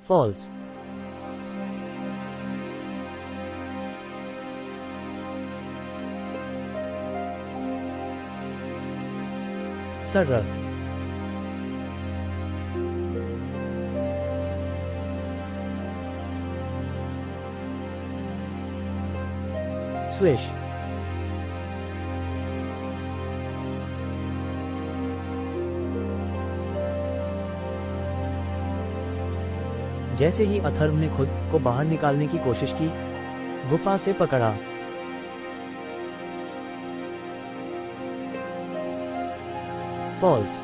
false, सरल, swish, जैसे ही अथर्व ने खुद को बाहर निकालने की कोशिश की, गुफा से पकड़ा। फॉल्स,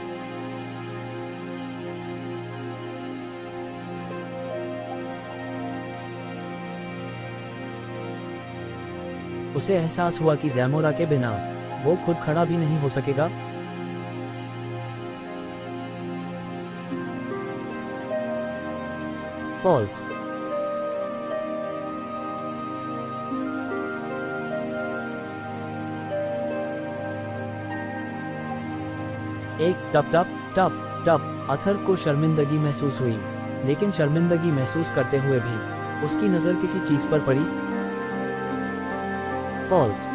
उसे एहसास हुआ कि ज़ैमोरा के बिना वो खुद खड़ा भी नहीं हो सकेगा। फॉल्स, एक टप टप टप टप अथर्व को शर्मिंदगी महसूस हुई, लेकिन शर्मिंदगी महसूस करते हुए भी उसकी नजर किसी चीज पर पड़ी। फॉल्स,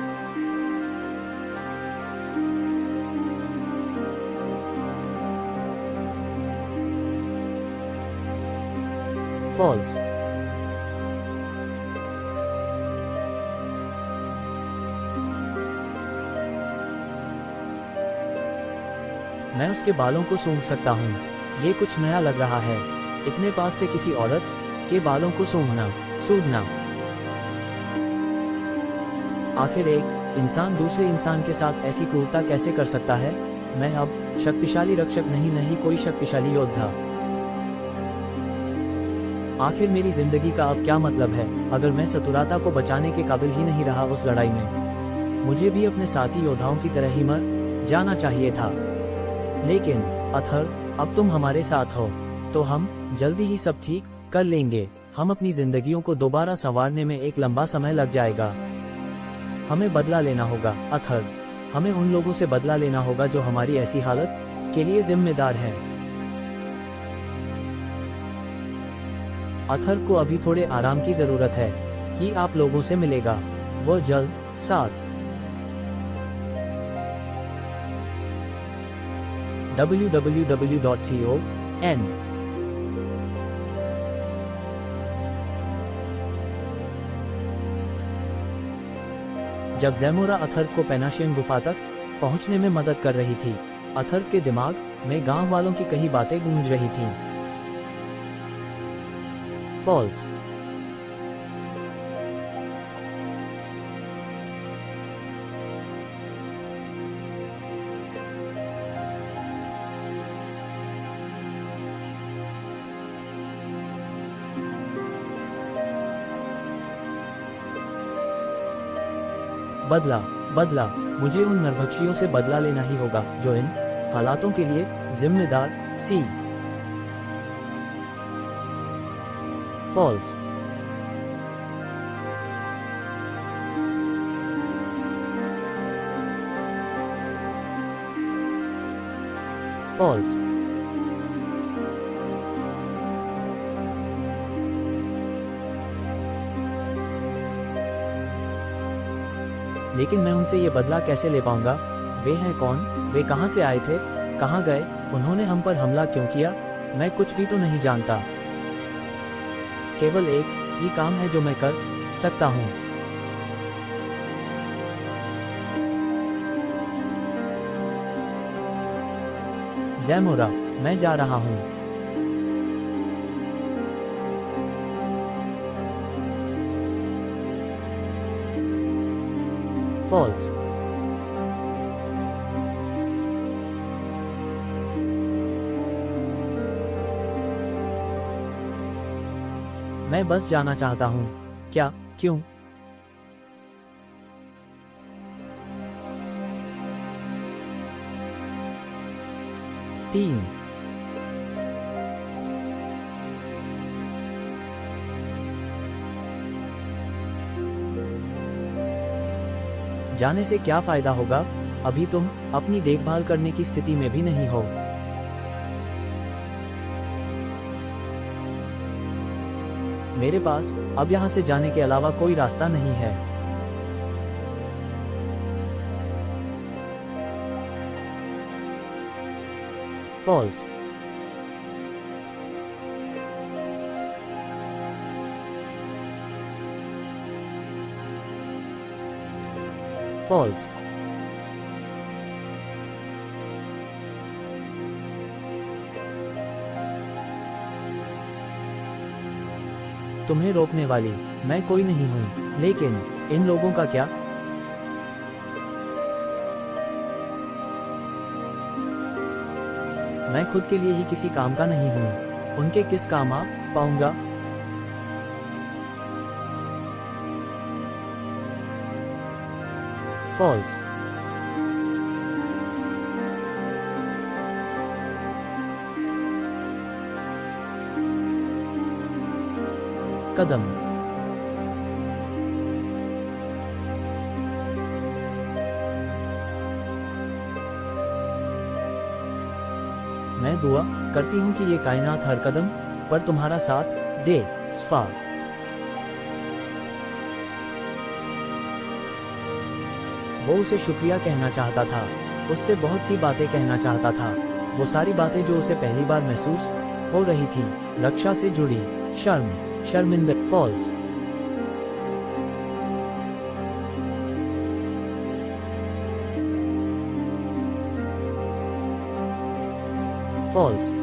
फॉल्स, मैं उसके बालों को सूंघ सकता हूँ। ये कुछ नया लग रहा है, इतने पास से किसी औरत के बालों को सूंघना, सूंघना। आखिर एक इंसान दूसरे इंसान के साथ ऐसी क्रूरता कैसे कर सकता है? मैं अब शक्तिशाली रक्षक नहीं कोई शक्तिशाली योद्धा। आखिर मेरी जिंदगी का अब क्या मतलब है, अगर मैं सतुराता को बचाने के काबिल ही नहीं रहा उस लड़ाई में? मुझे भी अपने साथी योद्धाओं की तरह ही मर जाना चाहिए था। लेकिन अथर्व, अब तुम हमारे साथ हो, तो हम जल्दी ही सब ठीक कर लेंगे। हम अपनी जिंदगियों को दोबारा संवारने में एक लंबा समय लग जाएगा। हमें बदला लेना होगा अथर्व, हमें उन लोगों से बदला लेना होगा जो हमारी ऐसी हालत के लिए जिम्मेदार हैं। अथर्व को अभी थोड़े आराम की जरूरत है कि आप लोगों से मिलेगा। वो जल्द साथ www.con जब ज़ैमोरा अथर्व को पेनाशियन गुफा तक पहुंचने में मदद कर रही थी, अथर्व के दिमाग में गांव वालों की कई बातें गूंज रही थीं। फॉल्स, बदला, बदला, मुझे उन नरभक्षियों से बदला लेना ही होगा जो इन हालातों के लिए जिम्मेदार सी। फॉल्स, फॉल्स, लेकिन मैं उनसे ये बदला कैसे ले पाऊंगा? वे हैं कौन? वे कहां से आए थे? कहां गए? उन्होंने हम पर हमला क्यों किया? मैं कुछ भी तो नहीं जानता। केवल एक ही काम है जो मैं कर सकता हूं। ज़ैमोरा, मैं जा रहा हूं। फॉल्स, मैं बस जाना चाहता हूं। क्या? क्यों? तीन, जाने से क्या फायदा होगा? अभी तुम अपनी देखभाल करने की स्थिति में भी नहीं हो। मेरे पास अब यहाँ से जाने के अलावा कोई रास्ता नहीं है। फॉल्स। फॉल्स। तुम्हें रोकने वाली मैं कोई नहीं हूँ, लेकिन इन लोगों का क्या? मैं खुद के लिए ही किसी काम का नहीं हूँ, उनके किस काम आ पाऊंगा? फॉल्स। कदम। मैं दुआ करती हूँ कि ये कायनात हर कदम पर तुम्हारा साथ दे। स्फा। वो उसे शुक्रिया कहना चाहता था, उससे बहुत सी बातें कहना चाहता था, वो सारी बातें जो उसे पहली बार महसूस हो रही थी, रक्षा से जुड़ी, शर्म, शर्मिंदा। फॉल्स। फॉल्स।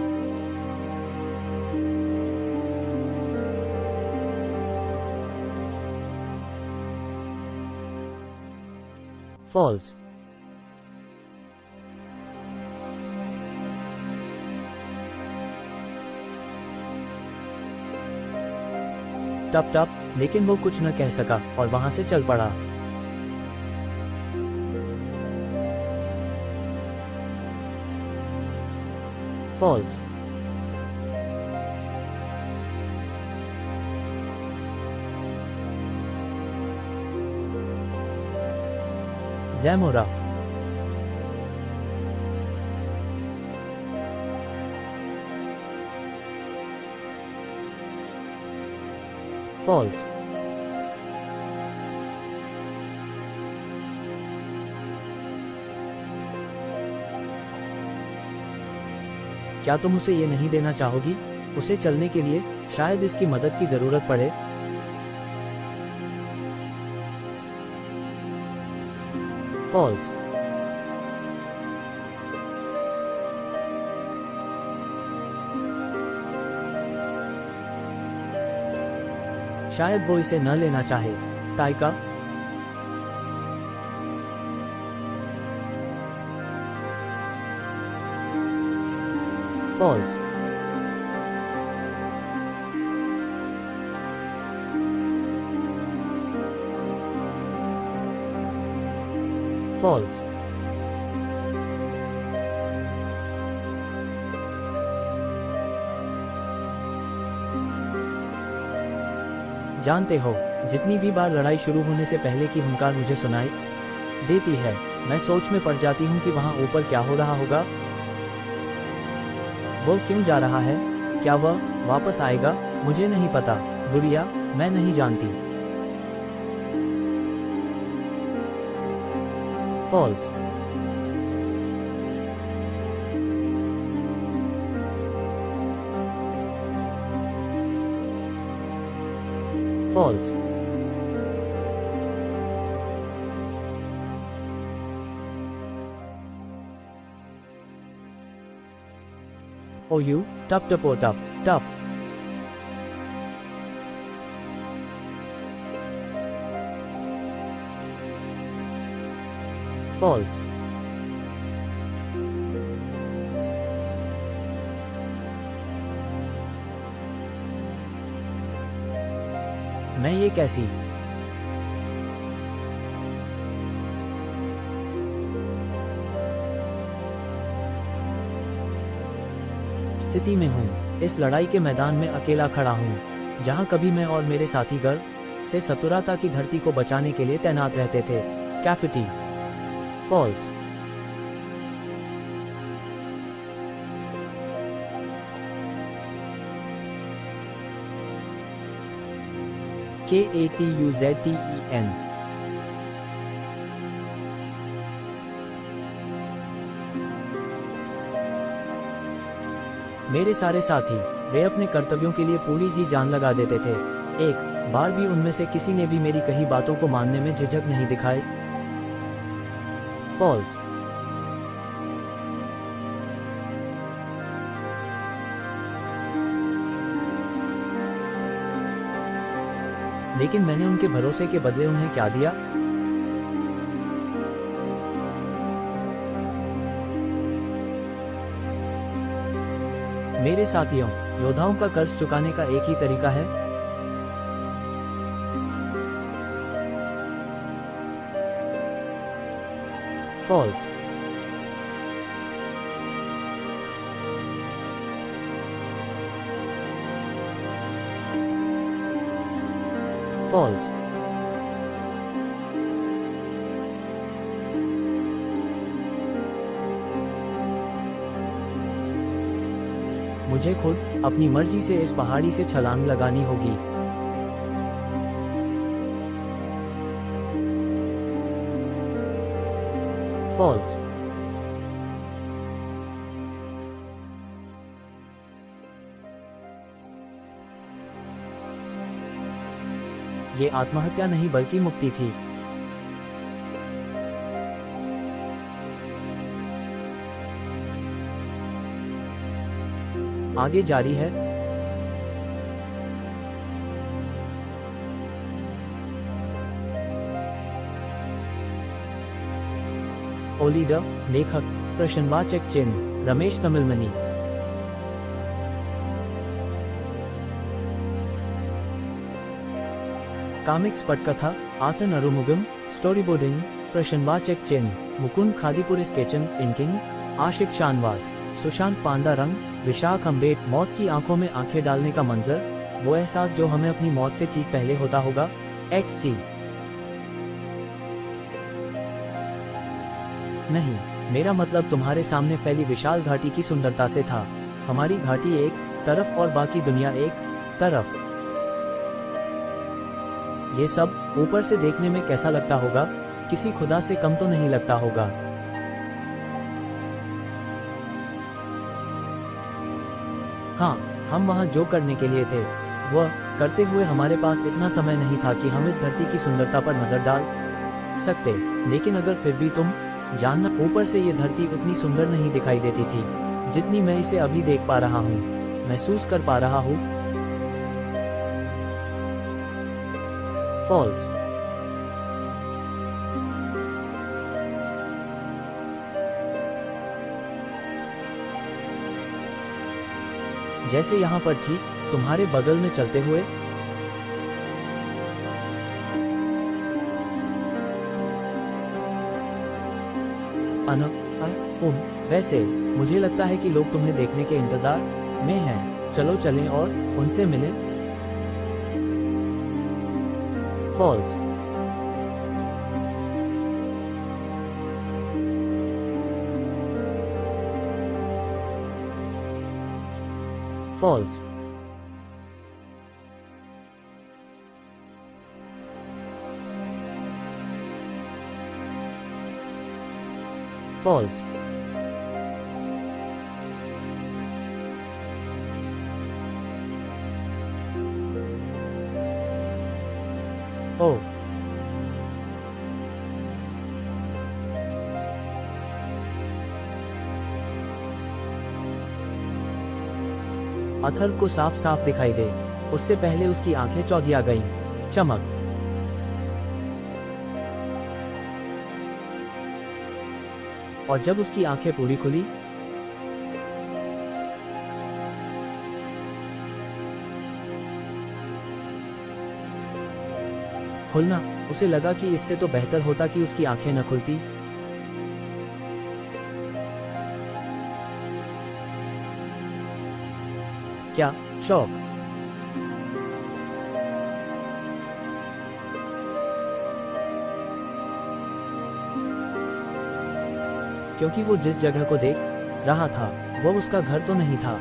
फॉल्स। टप टप, लेकिन वो कुछ न कह सका और वहां से चल पड़ा। फॉल्स। ज़ैमोरा। फॉल्स। क्या तुम उसे ये नहीं देना चाहोगी? उसे चलने के लिए शायद इसकी मदद की जरूरत पड़े। फॉल्स। शायद वो इसे न लेना चाहे। ताइका। फॉल्स। फॉल्स। जानते हो, जितनी भी बार लड़ाई शुरू होने से पहले की हुंकार मुझे सुनाई देती है, मैं सोच में पड़ जाती हूँ कि वहाँ ऊपर क्या हो रहा होगा। वो क्यों जा रहा है? क्या वह वापस आएगा? मुझे नहीं पता। गुड़िया, मैं नहीं जानती। फॉल्स। फॉल्स। ओ यू टप टपो टप टप। फॉल्स। मैं ये कैसी स्थिति में हूँ? इस लड़ाई के मैदान में अकेला खड़ा हूँ, जहाँ कभी मैं और मेरे साथी गर्व से सतुराता की धरती को बचाने के लिए तैनात रहते थे। कैफिटी। फॉल्स। KATUZTEN। मेरे सारे साथी, वे अपने कर्तव्यों के लिए पूरी जी जान लगा देते थे। एक बार भी उनमें से किसी ने भी मेरी कही बातों को मानने में झिझक नहीं दिखाई। फॉल्स। लेकिन मैंने उनके भरोसे के बदले उन्हें क्या दिया? मेरे साथियों, योद्धाओं का कर्ज चुकाने का एक ही तरीका है। फॉल्स। फॉल्स। मुझे खुद अपनी मर्जी से इस पहाड़ी से छलांग लगानी होगी। फॉल्स। ये आत्महत्या नहीं बल्कि मुक्ति थी। आगे जारी है। ओलीडर, लेखक, प्रश्नवाचक चिन्ह, रमेश तमिलमनी। कामिक्स पटकथा, आथन अरुमुगम, स्टोरीबोर्डिंग, प्रश्नवाचक चिन्ह, मुकुंद खादीपुर, स्केचिंग, इंकिंग, आशिक शानवास, सुशांत पांडा, रंग, विशाख अम्बेट। मौत की आंखों में आंखें डालने का मंजर, वो एहसास जो हमें अपनी मौत से ठीक पहले होता होगा। XC। नहीं, मेरा मतलब तुम्हारे सामने फैली विशाल घाटी की सुंदरता से था। हमारी घाटी एक तरफ और बाकी दुनिया एक तरफ। ये सब ऊपर से देखने में कैसा लगता होगा? किसी खुदा से कम तो नहीं लगता होगा। हाँ, हम वहाँ जो करने के लिए थे वह करते हुए हमारे पास इतना समय नहीं था कि हम इस धरती की सुंदरता पर नजर डाल सकते। लेकिन अगर फिर भी तुम जानना, ऊपर से ये धरती उतनी सुंदर नहीं दिखाई देती थी जितनी मैं इसे अभी देख पा रहा हूँ, महसूस कर पा रहा हूँ। फॉल्स। जैसे यहाँ पर थी, तुम्हारे बगल में चलते हुए। वैसे मुझे लगता है कि लोग तुम्हें देखने के इंतजार में हैं। चलो चलें और उनसे मिलें। फॉल्स। फॉल्स। फॉल्स। ओ, अथर को साफ साफ दिखाई दे, उससे पहले उसकी आंखें चौधिया गईं। चमक। और जब उसकी आंखें पूरी खुली, खुलना, उसे लगा कि इससे तो बेहतर होता कि उसकी आंखें न खुलती। क्या शौक! क्योंकि वो जिस जगह को देख रहा था वो उसका घर तो नहीं था।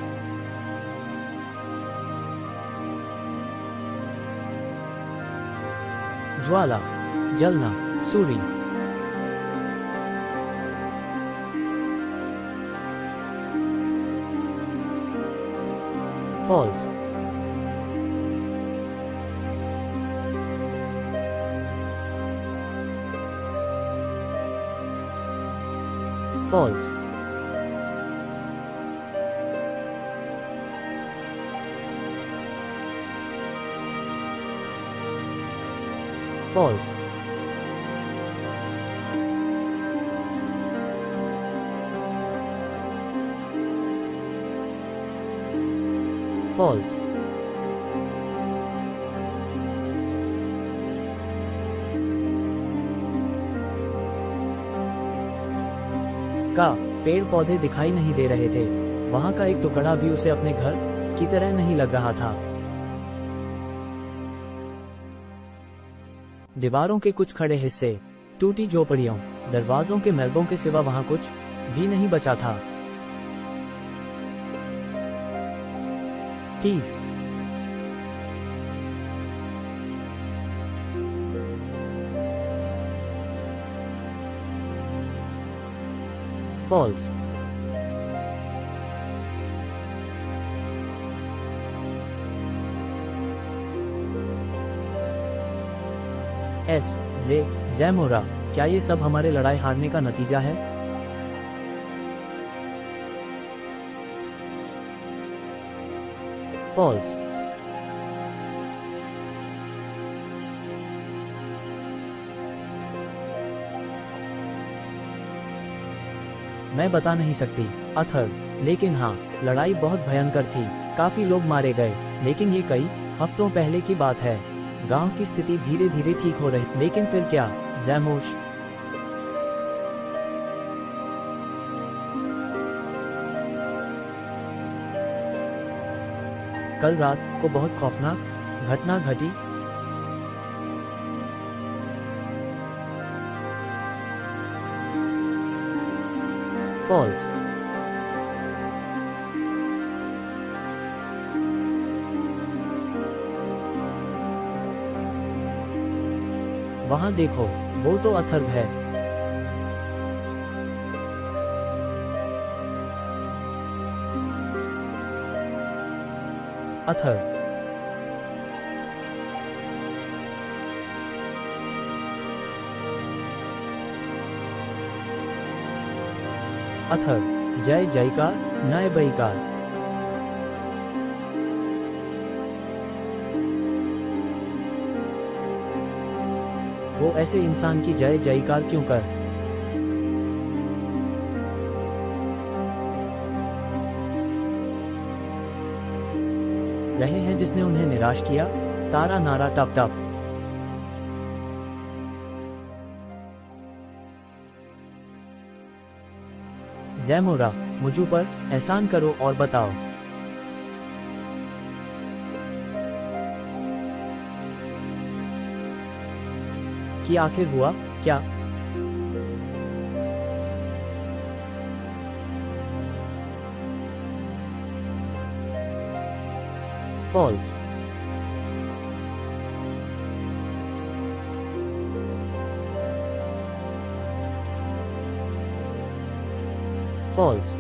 ज्वाला, जलना, सूरी। फॉल्स, फॉल्स, फॉल्स, फॉल्स, का पेड़ पौधे दिखाई नहीं दे रहे थे। वहां का एक टुकड़ा भी उसे अपने घर की तरह नहीं लग रहा था। दीवारों के कुछ खड़े हिस्से, टूटी झोपड़ियों, दरवाजों के मलबों के सिवा वहां कुछ भी नहीं बचा था। टीज, फॉल्स, एस जे जैमोरा। क्या ये सब हमारे लड़ाई हारने का नतीजा है? फॉल्स, मैं बता नहीं सकती अथर, लेकिन हाँ, लड़ाई बहुत भयंकर थी। काफी लोग मारे गए, लेकिन ये कई हफ्तों पहले की बात है। गांव की स्थिति धीरे धीरे ठीक हो रही, लेकिन फिर क्या? जैमोश, कल रात को बहुत खौफनाक घटना घटी। फॉल्स, वहां देखो, वो तो अथर्व है। अथर्व, अथर्व, जय जयकार, नय बईकार। वो ऐसे इंसान की जय जयकार क्यों कर रहे हैं जिसने उन्हें निराश किया? तारा नारा टप टप। जैमोरा, मुझ पर एहसान करो और बताओ कि आखिर हुआ क्या? फॉल्स, फॉल्स,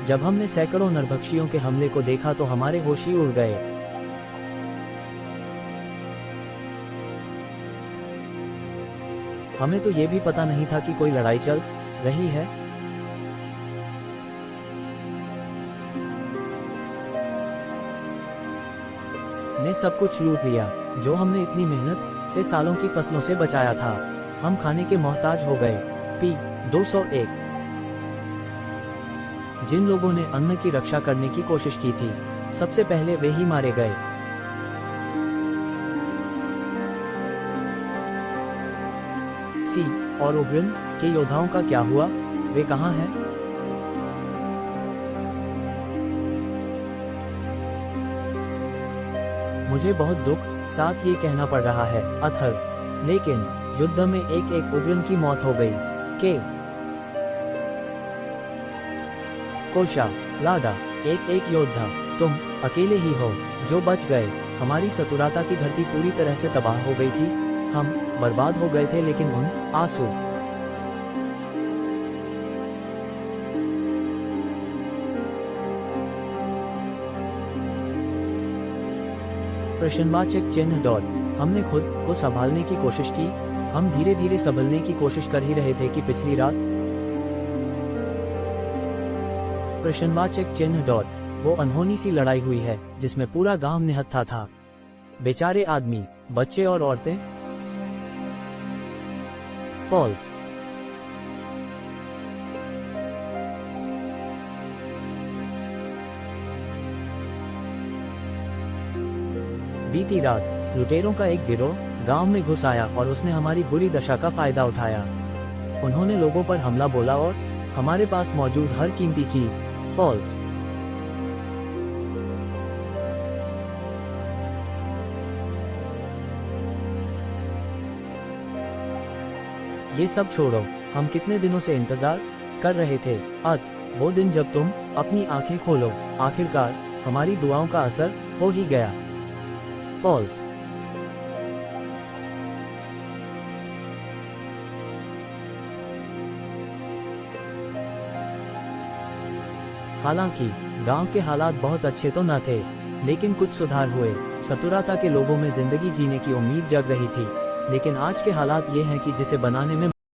जब हमने सैकड़ों नरभक्षियों के हमले को देखा तो हमारे होश ही उड़ गए। हमें तो ये भी पता नहीं था कि कोई लड़ाई चल रही है। ने सब कुछ लूट लिया जो हमने इतनी मेहनत से सालों की फसलों से बचाया था। हम खाने के मोहताज हो गए। पी 201। जिन लोगों ने अन्न की रक्षा करने की कोशिश की थी, सबसे पहले वे ही मारे गए। सी और उग्रन के योद्धाओं का क्या हुआ? वे कहाँ हैं? मुझे बहुत दुख साथ ये कहना पड़ रहा है अथर, लेकिन युद्ध में एक एक उग्रन की मौत हो गई। के कोशा, लाडा, एक योद्धा, तुम अकेले ही हो जो बच गए। हमारी सतुराता की धरती पूरी तरह से तबाह हो गई थी, हम बर्बाद हो गए थे, लेकिन उन आंसू। प्रश्नवाचक चिन्ह डॉट। हमने खुद को संभालने की कोशिश की, हम धीरे धीरे संभलने की कोशिश कर ही रहे थे कि पिछली रात। प्रश्नवाचक चिन्ह डॉट। वो अनहोनी सी लड़ाई हुई है जिसमें पूरा गांव निहत्था था, बेचारे आदमी, बच्चे और औरतें। फॉल्स। बीती रात लुटेरों का एक गिरोह गांव में घुस आया और उसने हमारी बुरी दशा का फायदा उठाया। उन्होंने लोगों पर हमला बोला और हमारे पास मौजूद हर कीमती चीज। फॉल्स। ये सब छोड़ो, हम कितने दिनों से इंतजार कर रहे थे। वो दिन जब तुम अपनी आंखें खोलो, आखिरकार हमारी दुआओं का असर हो ही गया। फॉल्स। हालांकि गांव के हालात बहुत अच्छे तो न थे, लेकिन कुछ सुधार हुए। सतुराता के लोगों में जिंदगी जीने की उम्मीद जग रही थी, लेकिन आज के हालात ये हैं कि जिसे बनाने में